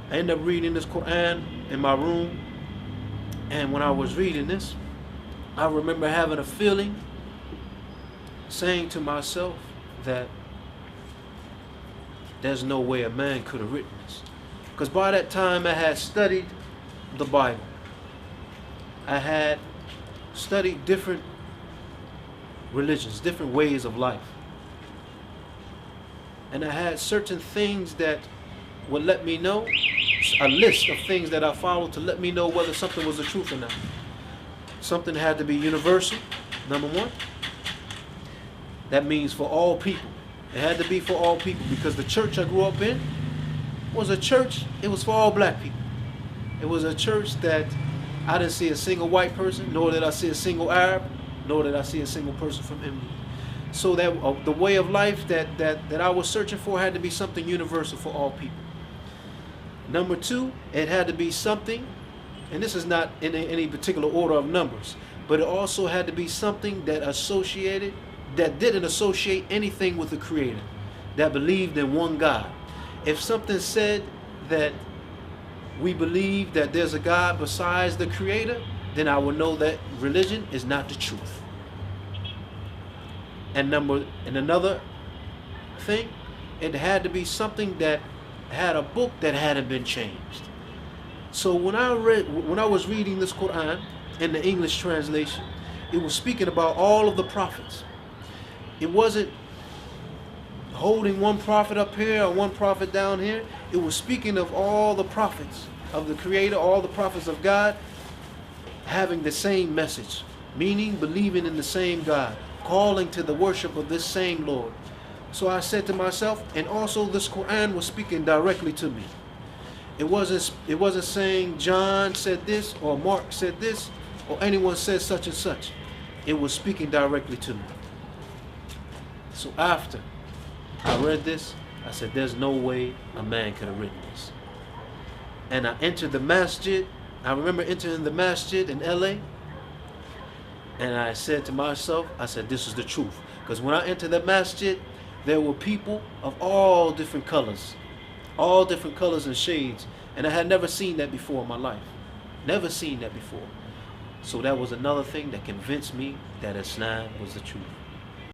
I ended up reading this Quran in my room, and when I was reading this, I remember having a feeling, saying to myself that there's no way a man could have written this. Because by that time I had studied the Bible. I had studied different religions, different ways of life. And I had certain things that would let me know, a list of things that I followed to let me know whether something was the truth or not. Something had to be universal, number one. That means for all people. It had to be for all people, because the church I grew up in was a church, it was for all black people. It was a church that I didn't see a single white person, nor did I see a single Arab, nor did I see a single person from India. So that the way of life that I was searching for had to be something universal for all people. Number two, it had to be something, and this is not in any particular order of numbers, but it also had to be something that didn't associate anything with the Creator, that believed in one God. If something said that we believe that there's a God besides the Creator, then I will know that religion is not the truth. And another thing, it had to be something that had a book that hadn't been changed. So when I was reading this Quran in the English translation, it was speaking about all of the prophets. It wasn't holding one prophet up here or one prophet down here. It was speaking of all the prophets of the Creator, all the prophets of God, having the same message, meaning believing in the same God, calling to the worship of this same Lord. So I said to myself, and also this Quran was speaking directly to me. It wasn't saying John said this or Mark said this or anyone said such and such. It was speaking directly to me. So after I read this, I said, there's no way a man could have written this. And I entered the masjid. I remember entering the masjid in LA, and I said to myself, I said, this is the truth. Because when I entered the masjid, there were people of all different colors and shades. And I had never seen that before in my life. Never seen that before. So that was another thing that convinced me that Islam was the truth.